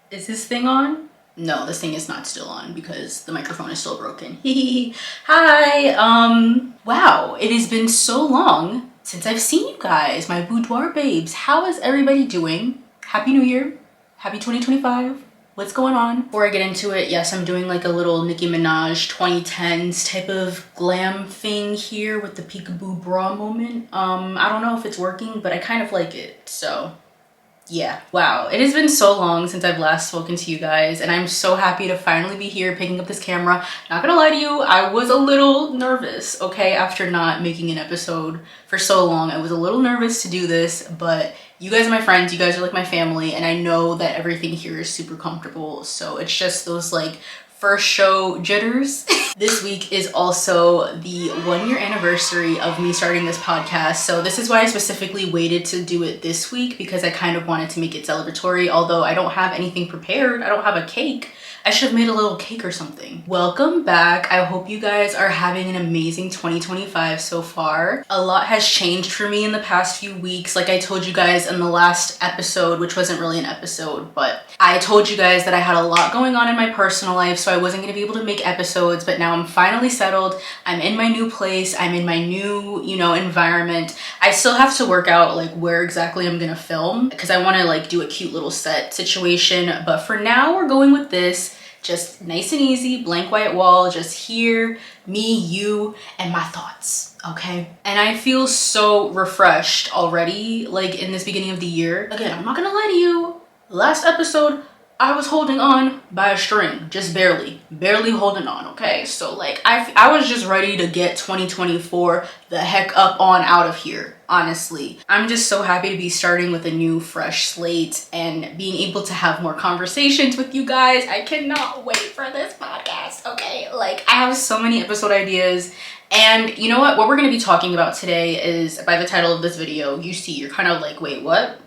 Is this thing on? No, this thing is not still on because the microphone is still broken. Hi, wow, it has been so long since I've seen you guys, my boudoir babes. How is everybody doing? Happy New Year. Happy 2025. What's going on? Before I get into it, yes, I'm doing like a little Nicki Minaj 2010s type of glam thing here with the peekaboo bra moment. I don't know if it's working, but I kind of like it, so yeah. Wow, it has been so long since I've last spoken to you guys, and I'm so happy to finally be here picking up this camera. Not gonna lie to you, I was a little nervous, okay, after not making an episode for so long. I was a little nervous to do this, but you guys are my friends, you guys are like my family, and I know that everything here is super comfortable, so it's just those like first show jitters. This week is also the 1-year anniversary of me starting this podcast. So this is why I specifically waited to do it this week, because I kind of wanted to make it celebratory. Although I don't have anything prepared, I don't have a cake. I should have made a little cake or something. Welcome back. I hope you guys are having an amazing 2025 so far. A lot has changed for me in the past few weeks. Like I told you guys in the last episode, which wasn't really an episode, but I told you guys that I had a lot going on in my personal life, so I wasn't gonna be able to make episodes, but now I'm finally settled. I'm in my new place. I'm in my new, environment. I still have to work out like where exactly I'm gonna film because I wanna like do a cute little set situation, but for now we're going with this. Just nice and easy, blank white wall, just here, me, you, and my thoughts, okay? And I feel so refreshed already, like in this beginning of the year. Again, I'm not gonna lie to you, last episode, I was holding on by a string, just barely holding on, okay? So like, I was just ready to get 2024 the heck up on out of here, honestly. I'm just so happy to be starting with a new fresh slate and being able to have more conversations with you guys. I cannot wait for this podcast, okay? Like, I have so many episode ideas. And you know what we're gonna be talking about today is, by the title of this video, you see, you're kind of like, wait, what?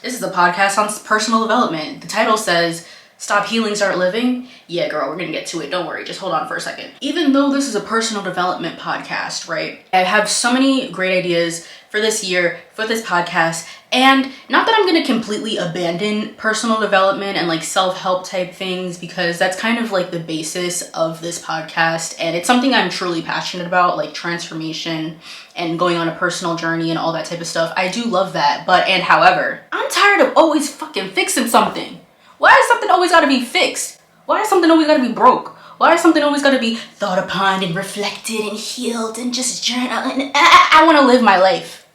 This is a podcast on personal development. The title says, Stop Healing, Start Living. Yeah, girl, we're gonna get to it. Don't worry, just hold on for a second. Even though this is a personal development podcast, right? I have so many great ideas for this year, for this podcast, and not that I'm gonna completely abandon personal development and like self-help type things, because that's kind of like the basis of this podcast, and it's something I'm truly passionate about, like transformation and going on a personal journey and all that type of stuff. I do love that, however, I'm tired of always fucking fixing something. Why is something always gotta be fixed? Why is something always gotta be broke? Why is something always gotta be thought upon and reflected and healed and just journal? And I wanna live my life.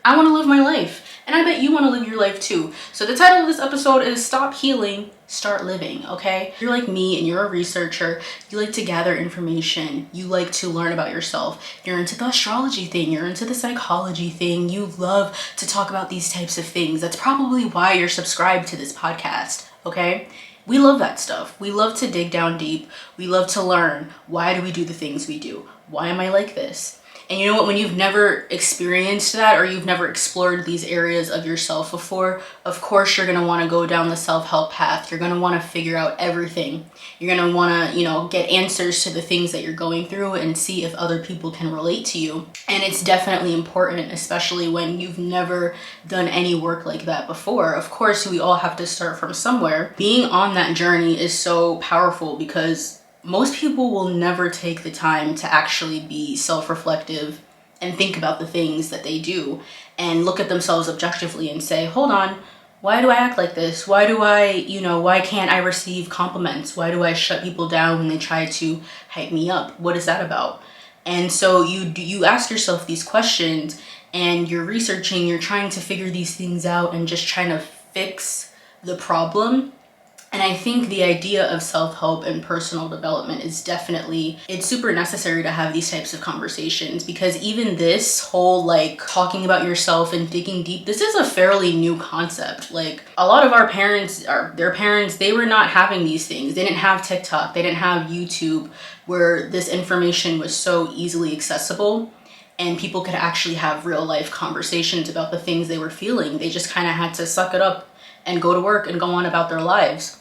I wanna live my life. And I bet you wanna live your life too. So the title of this episode is Stop Healing, Start Living, okay? You're like me and you're a researcher. You like to gather information. You like to learn about yourself. You're into the astrology thing. You're into the psychology thing. You love to talk about these types of things. That's probably why you're subscribed to this podcast, okay? We love that stuff. We love to dig down deep. We love to learn. Why do we do the things we do? Why am I like this? And you know what, when you've never experienced that or you've never explored these areas of yourself before, of course you're gonna wanna go down the self-help path. You're gonna wanna figure out everything. You're gonna wanna, get answers to the things that you're going through and see if other people can relate to you. And it's definitely important, especially when you've never done any work like that before. Of course, we all have to start from somewhere. Being on that journey is so powerful because most people will never take the time to actually be self-reflective and think about the things that they do and look at themselves objectively and say, hold on, why do I act like this? Why do I, why can't I receive compliments? Why do I shut people down when they try to hype me up? What is that about? And so you ask yourself these questions and you're researching, you're trying to figure these things out and just trying to fix the problem. And I think the idea of self-help and personal development is definitely, it's super necessary to have these types of conversations, because even this whole like talking about yourself and digging deep, this is a fairly new concept. Like a lot of our parents, their parents, they were not having these things. They didn't have TikTok, they didn't have YouTube, where this information was so easily accessible and people could actually have real life conversations about the things they were feeling. They just kind of had to suck it up and go to work and go on about their lives.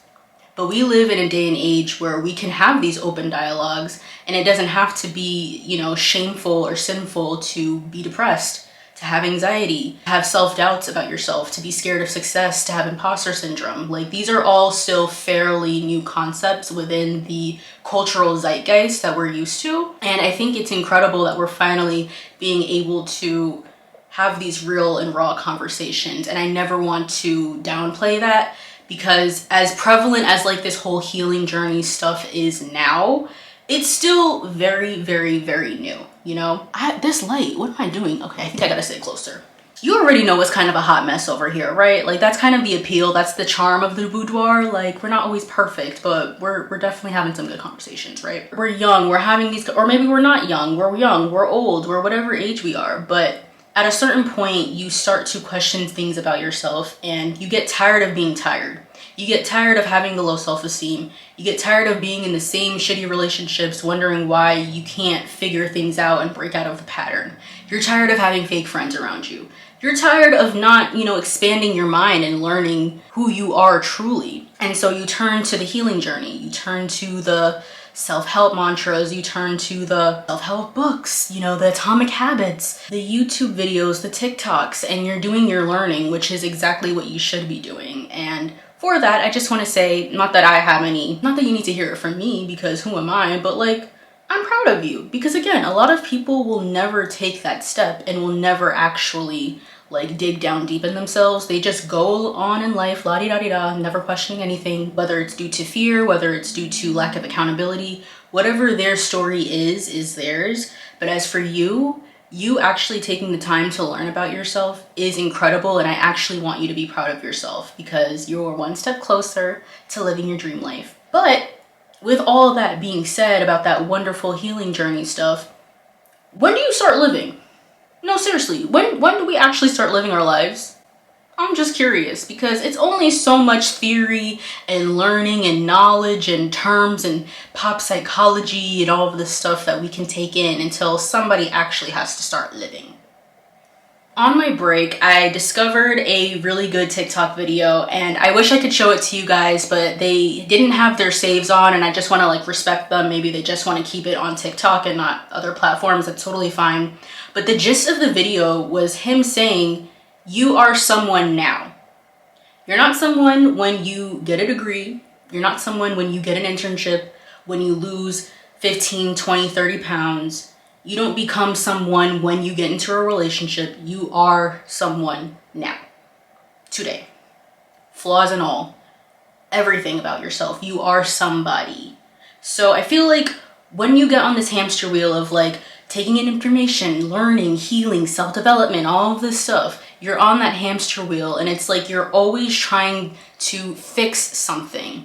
But we live in a day and age where we can have these open dialogues, and it doesn't have to be, shameful or sinful to be depressed, to have anxiety, to have self-doubts about yourself, to be scared of success, to have imposter syndrome. Like, these are all still fairly new concepts within the cultural zeitgeist that we're used to. And I think it's incredible that we're finally being able to have these real and raw conversations. And I never want to downplay that, because as prevalent as like this whole healing journey stuff is now, it's still very, very, very new, you know? This light, what am I doing? Okay, I think I gotta sit closer. You already know it's kind of a hot mess over here, right? Like, that's kind of the appeal, that's the charm of the boudoir. Like, we're not always perfect, but we're definitely having some good conversations, right? We're young, we're having these, or maybe we're not young, we're old, we're whatever age we are, but at a certain point, you start to question things about yourself and you get tired of being tired. You get tired of having the low self-esteem. You get tired of being in the same shitty relationships, wondering why you can't figure things out and break out of the pattern. You're tired of having fake friends around you. You're tired of not, expanding your mind and learning who you are truly. And so you turn to the healing journey. You turn to the self-help mantras, you turn to the self-help books, the Atomic Habits, the YouTube videos, the TikToks, and you're doing your learning, which is exactly what you should be doing. And for that, I just want to say, not that you need to hear it from me, because who am I, but like, I'm proud of you. Because again, a lot of people will never take that step and will never actually like dig down deep in themselves. They just go on in life, la-di-da-di-da, never questioning anything, whether it's due to fear, whether it's due to lack of accountability, whatever their story is theirs. But as for you actually taking the time to learn about yourself is incredible, and I actually want you to be proud of yourself, because you're one step closer to living your dream life. But with all that being said about that wonderful healing journey stuff, when do you start living? No, seriously, when do we actually start living our lives? I'm just curious, because it's only so much theory and learning and knowledge and terms and pop psychology and all of this stuff that we can take in until somebody actually has to start living. On my break, I discovered a really good TikTok video, and I wish I could show it to you guys, but they didn't have their saves on, and I just want to like respect them. Maybe they just want to keep it on TikTok and not other platforms. That's totally fine. But the gist of the video was him saying, you are someone now. You're not someone when you get a degree. You're not someone when you get an internship, when you lose 15, 20, 30 pounds. You don't become someone when you get into a relationship. You are someone now, today. Flaws and all, everything about yourself. You are somebody. So I feel like when you get on this hamster wheel of like taking in information, learning, healing, self-development, all of this stuff, you're on that hamster wheel, and it's like you're always trying to fix something.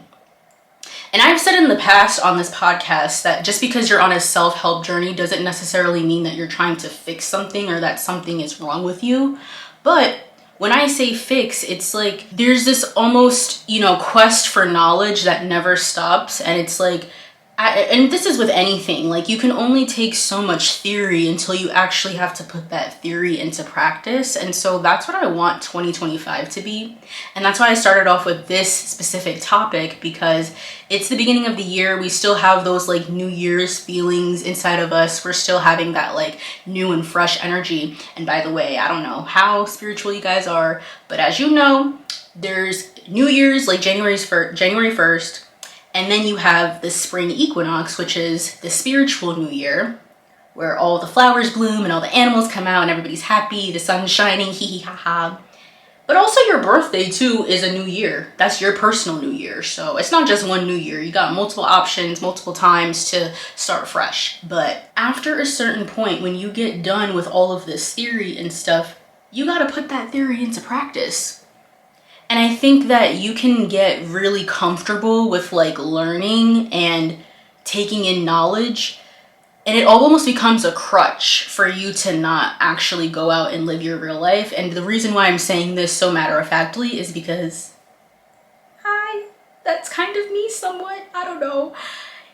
And I've said in the past on this podcast that just because you're on a self-help journey doesn't necessarily mean that you're trying to fix something or that something is wrong with you. But when I say fix, it's like there's this almost, quest for knowledge that never stops. And it's like, and this is with anything, like you can only take so much theory until you actually have to put that theory into practice. And so that's what I want 2025 to be. And that's why I started off with this specific topic, because it's the beginning of the year. We still have those like New Year's feelings inside of us. We're still having that like new and fresh energy. And by the way, I don't know how spiritual you guys are, but as you know, there's New Year's like January 1st. And then you have the spring equinox, which is the spiritual new year, where all the flowers bloom and all the animals come out and everybody's happy, the sun's shining, hee hee ha ha. But also your birthday too is a new year. That's your personal new year. So it's not just one new year. You got multiple options, multiple times to start fresh. But after a certain point, when you get done with all of this theory and stuff, you got to put that theory into practice. And I think that you can get really comfortable with like learning and taking in knowledge, and it almost becomes a crutch for you to not actually go out and live your real life. And the reason why I'm saying this so matter-of-factly is because, hi, that's kind of me somewhat, I don't know.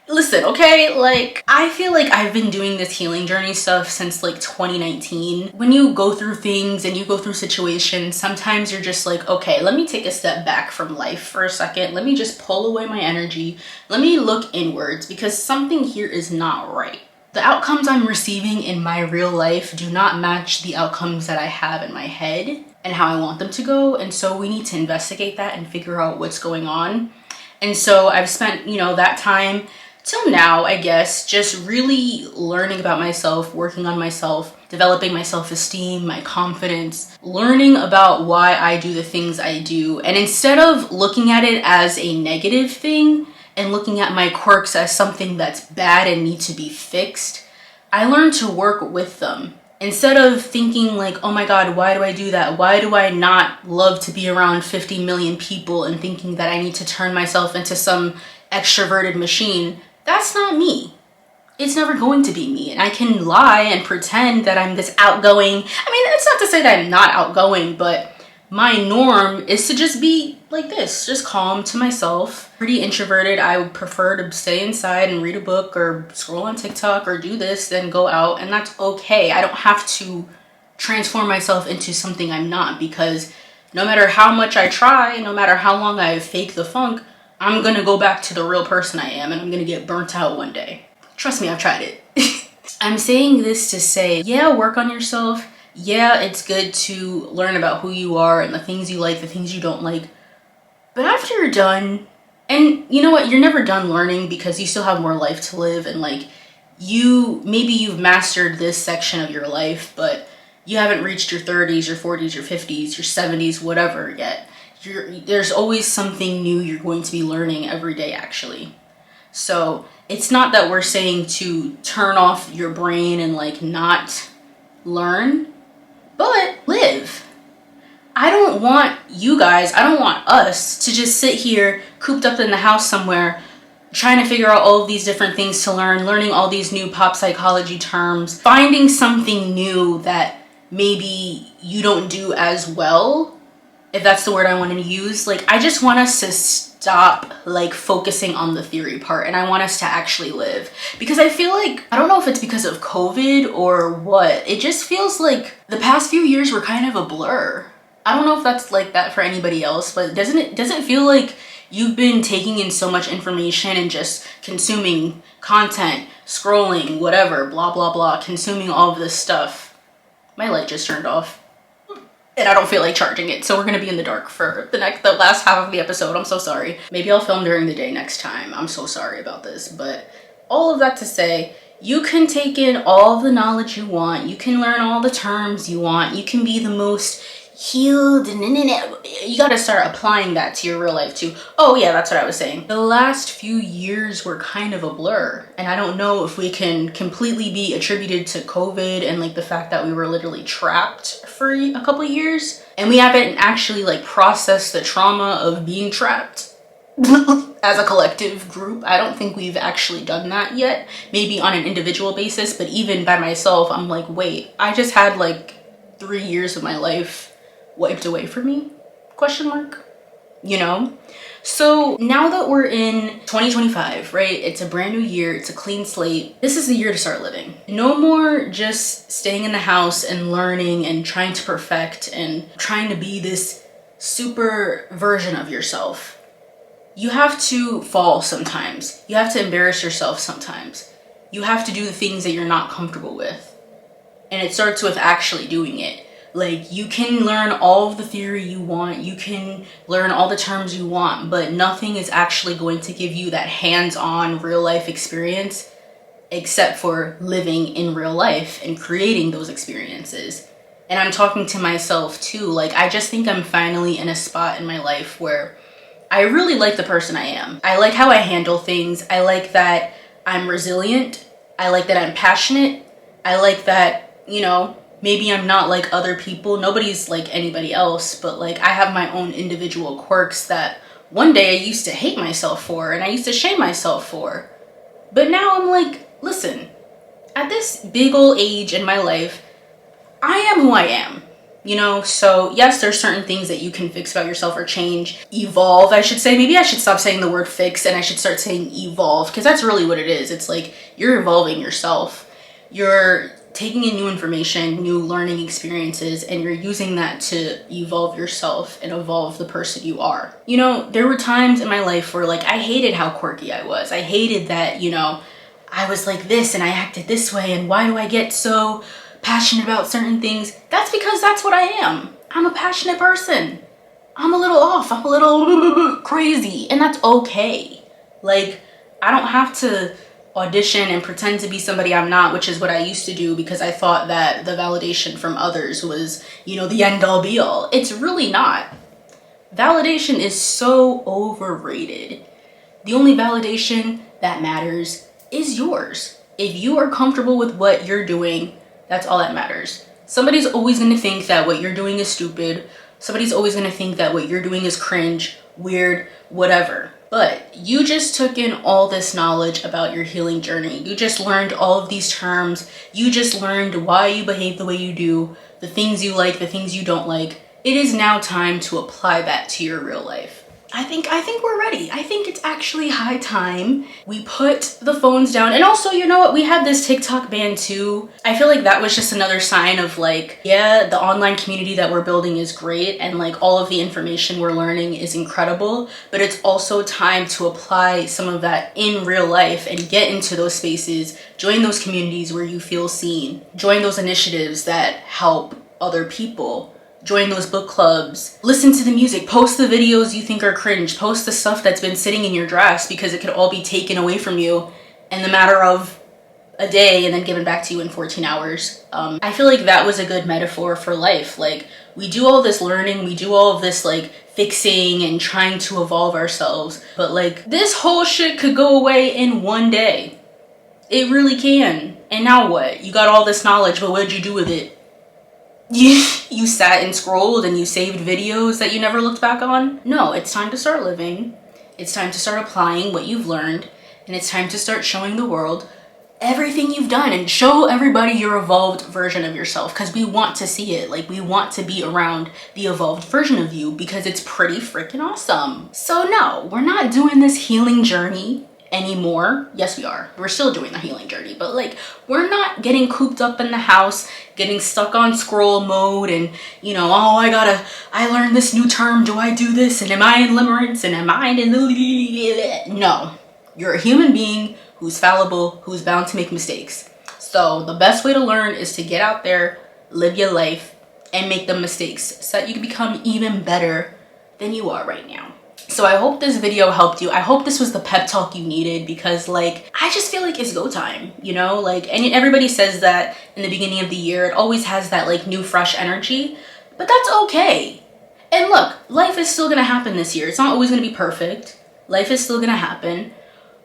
Listen, okay, like I feel like I've been doing this healing journey stuff since like 2019. When you go through things and you go through situations, sometimes you're just like, okay, let me take a step back from life for a second. Let me just pull away my energy. Let me look inwards, because something here is not right. The outcomes I'm receiving in my real life do not match the outcomes that I have in my head and how I want them to go. And so we need to investigate that and figure out what's going on. And so I've spent, that time till now, I guess, just really learning about myself, working on myself, developing my self-esteem, my confidence, learning about why I do the things I do. And instead of looking at it as a negative thing and looking at my quirks as something that's bad and needs to be fixed, I learned to work with them. Instead of thinking like, oh my God, why do I do that? Why do I not love to be around 50 million people and thinking that I need to turn myself into some extroverted machine? That's not me. It's never going to be me. And I can lie and pretend that I'm this outgoing. I mean, it's not to say that I'm not outgoing, but my norm is to just be like this, just calm to myself, pretty introverted. I would prefer to stay inside and read a book or scroll on TikTok or do this than go out, and that's okay. I don't have to transform myself into something I'm not, because no matter how much I try, no matter how long I fake the funk, I'm gonna go back to the real person I am, and I'm gonna get burnt out one day. Trust me, I've tried it. I'm saying this to say, yeah, work on yourself. Yeah, it's good to learn about who you are and the things you like, the things you don't like. But after you're done, and you know what, you're never done learning because you still have more life to live, and like maybe you've mastered this section of your life, but you haven't reached your 30s, your 40s, your 50s, your 70s, whatever yet. There's always something new you're going to be learning every day, actually. So it's not that we're saying to turn off your brain and like not learn, but live. I don't want you guys, I don't want us to just sit here cooped up in the house somewhere trying to figure out all of these different things to learn, learning all these new pop psychology terms, finding something new that maybe you don't do as well, if that's the word I want to use. Like, I just want us to stop like focusing on the theory part, and I want us to actually live. Because I feel like, I don't know if it's because of COVID or what, it just feels like the past few years were kind of a blur. I don't know if that's like that for anybody else, but doesn't it feel like you've been taking in so much information and just consuming content, scrolling, whatever, blah, blah, blah, consuming all of this stuff. My light just turned off and I don't feel like charging it, so we're gonna be in the dark for the last half of the episode. I'm so sorry. Maybe I'll film during the day next time. I'm so sorry about this, but all of that to say, you can take in all the knowledge you want. You can learn all the terms you want. You can be the most healed, and you gotta start applying that to your real life too. Oh yeah, that's what I was saying. The last few years were kind of a blur, and I don't know if we can completely be attributed to COVID and like the fact that we were literally trapped for a couple of years, and we haven't actually like processed the trauma of being trapped as a collective group. I don't think we've actually done that yet. Maybe on an individual basis, but even by myself, I'm like, wait, I just had like 3 years of my life wiped away from me, question mark, So now that we're in 2025, right, it's a brand new year, it's a clean slate. This is the year to start living. No more just staying in the house and learning and trying to perfect and trying to be this super version of yourself. You have to fall sometimes. You have to embarrass yourself sometimes. You have to do the things that you're not comfortable with. And it starts with actually doing it. Like, you can learn all of the theory you want, you can learn all the terms you want, but nothing is actually going to give you that hands-on real life experience except for living in real life and creating those experiences. And I'm talking to myself too. Like, I just think I'm finally in a spot in my life where I really like the person I am. I like how I handle things. I like that I'm resilient. I like that I'm passionate. I like that, maybe I'm not like other people. Nobody's like anybody else, but like I have my own individual quirks that one day I used to hate myself for and I used to shame myself for. But now I'm like, listen, at this big old age in my life, I am who I am, So yes, there's certain things that you can fix about yourself or change, evolve, I should say. Maybe I should stop saying the word fix and I should start saying evolve, because that's really what it is. It's like you're evolving yourself. You're taking in new information, new learning experiences, and you're using that to evolve yourself and evolve the person you are. There were times in my life where like I hated how quirky I was. I hated that, I was like this and I acted this way, and why do I get so passionate about certain things? That's because that's what I am. I'm a passionate person. I'm a little off, I'm a little crazy, and that's okay. Like, I don't have to audition and pretend to be somebody I'm not, which is what I used to do because I thought that the validation from others was, you know, the end all be all. It's really not. Validation is so overrated. The only validation that matters is yours. If you are comfortable with what you're doing, that's all that matters. Somebody's always going to think that what you're doing is stupid. Somebody's always going to think that what you're doing is cringe, weird, whatever. But you just took in all this knowledge about your healing journey. You just learned all of these terms. You just learned why you behave the way you do, the things you like, the things you don't like. It is now time to apply that to your real life. I think we're ready. I think it's actually high time we put the phones down. And also, you know what? We had this TikTok ban too. I feel like that was just another sign of like, yeah, the online community that we're building is great. And like all of the information we're learning is incredible. But it's also time to apply some of that in real life and get into those spaces. Join those communities where you feel seen. Join those initiatives that help other people. Join those book clubs, listen to the music, post the videos you think are cringe, post the stuff that's been sitting in your drafts because it could all be taken away from you in the matter of a day and then given back to you in 14 hours. I feel like that was a good metaphor for life. Like, we do all this learning, we do all of this like fixing and trying to evolve ourselves, but like this whole shit could go away in one day. It really can. And now what? You got all this knowledge, but what did you do with it? You sat and scrolled and you saved videos that you never looked back on? No, it's time to start living. It's time to start applying what you've learned. And it's time to start showing the world everything you've done and show everybody your evolved version of yourself, because we want to see it. Like, we want to be around the evolved version of you because it's pretty freaking awesome. So no, we're not doing this healing journey anymore. Yes, we are. We're still doing the healing journey, but like, we're not getting cooped up in the house, getting stuck on scroll mode and, you know, oh, I learned this new term. Do I do this? And am I in limerence? And am I in the... No, you're a human being who's fallible, who's bound to make mistakes. So the best way to learn is to get out there, live your life, and make the mistakes so that you can become even better than you are right now. So I hope this video helped you. I hope this was the pep talk you needed, because like, I just feel like it's go time, you know, like, and everybody says that in the beginning of the year, it always has that like new fresh energy, but that's okay. And look, life is still gonna happen this year. It's not always gonna be perfect. Life is still gonna happen,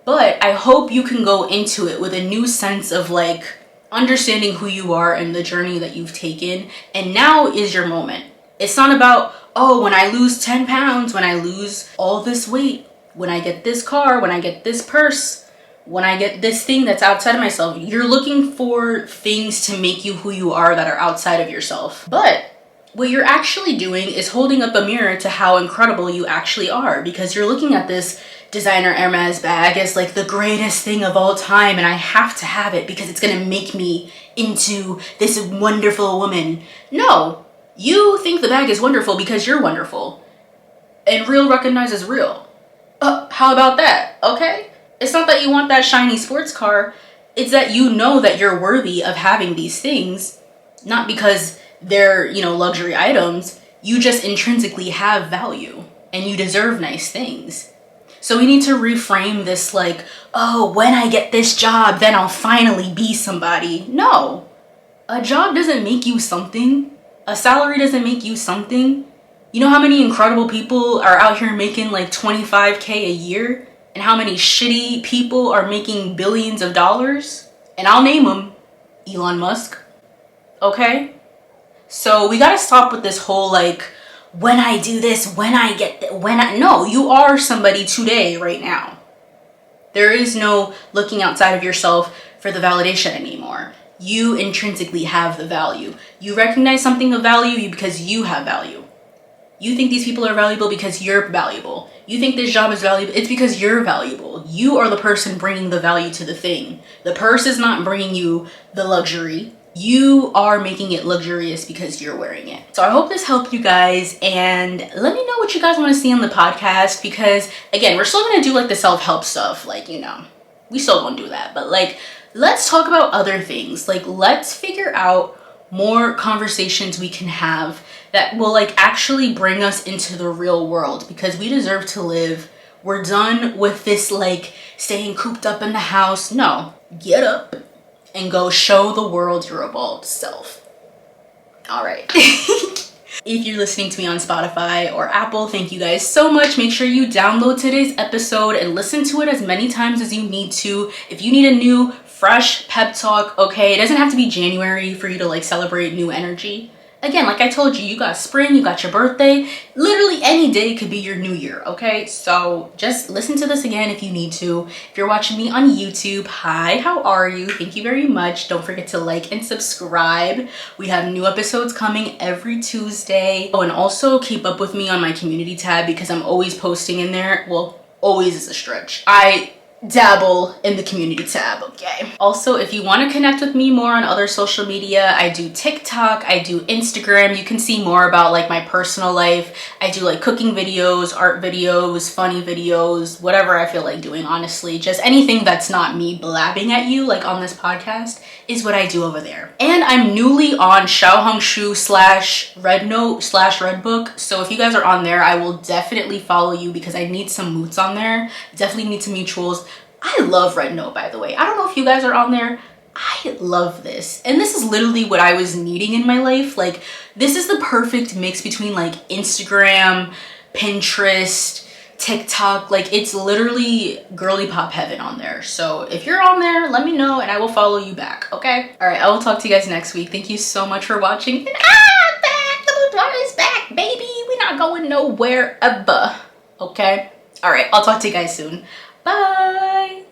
but I hope you can go into it with a new sense of like understanding who you are and the journey that you've taken. And now is your moment. It's not about, oh, when I lose 10 pounds, when I lose all this weight, when I get this car, when I get this purse, when I get this thing that's outside of myself. You're looking for things to make you who you are that are outside of yourself. But what you're actually doing is holding up a mirror to how incredible you actually are, because you're looking at this designer Hermes bag as like the greatest thing of all time, and I have to have it because it's gonna make me into this wonderful woman. No. You think the bag is wonderful because you're wonderful. And real recognizes real. How about that? Okay? It's not that you want that shiny sports car. It's that you know that you're worthy of having these things. Not because they're, you know, luxury items. You just intrinsically have value. And you deserve nice things. So we need to reframe this like, oh, when I get this job, then I'll finally be somebody. No. A job doesn't make you something. A salary doesn't make you something. You know how many incredible people are out here making like 25K a year? And how many shitty people are making billions of dollars? And I'll name them. Elon Musk. Okay? So we gotta stop with this whole like, when I do this, when I get no, you are somebody today, right now. There is no looking outside of yourself for the validation anymore. You intrinsically have the value. You recognize something of value because you have value. You think these people are valuable because you're valuable. You think this job is valuable. It's because you're valuable. You are the person bringing the value to the thing. The purse is not bringing you the luxury. You are making it luxurious because you're wearing it. So I hope this helped you guys, and let me know what you guys want to see on the podcast, because again, we're still going to do like the self-help stuff, like, you know, we still don't do that, but like, let's talk about other things. Like, let's figure out more conversations we can have that will like actually bring us into the real world, because we deserve to live. We're done with this like staying cooped up in the house. No, get up and go show the world your evolved self. All right. If you're listening to me on Spotify or Apple, thank you guys so much. Make sure you download today's episode and listen to it as many times as you need to. If you need a new, fresh pep talk, okay, it doesn't have to be January for you to like celebrate new energy. Again, like I told you, you got spring, you got your birthday. Literally any day could be your new year, okay? So just listen to this again if you need to. If you're watching me on YouTube, hi, how are you? Thank you very much. Don't forget to like and subscribe. We have new episodes coming every Tuesday. Oh, and also keep up with me on my community tab because I'm always posting in there. Well, always is a stretch. I dabble in the community tab, okay? Also, if you want to connect with me more on other social media, I do TikTok, I do Instagram. You can see more about like my personal life. I do like cooking videos, art videos, funny videos, whatever I feel like doing, honestly. Just anything that's not me blabbing at you like on this podcast is what I do over there. And I'm newly on Xiaohongshu /Rednote/Redbook. So if you guys are on there, I will definitely follow you because I need some moods on there. Definitely need some mutuals. I love Rednote, by the way. I don't know if you guys are on there. I love this. And this is literally what I was needing in my life. Like, this is the perfect mix between like Instagram, Pinterest, TikTok. Like, it's literally girly pop heaven on there. So if you're on there, let me know and I will follow you back, okay? All right, I will talk to you guys next week. Thank you so much for watching. And I'm back. The boudoir is back, baby. We're not going nowhere ever, okay? All right, I'll talk to you guys soon. Bye.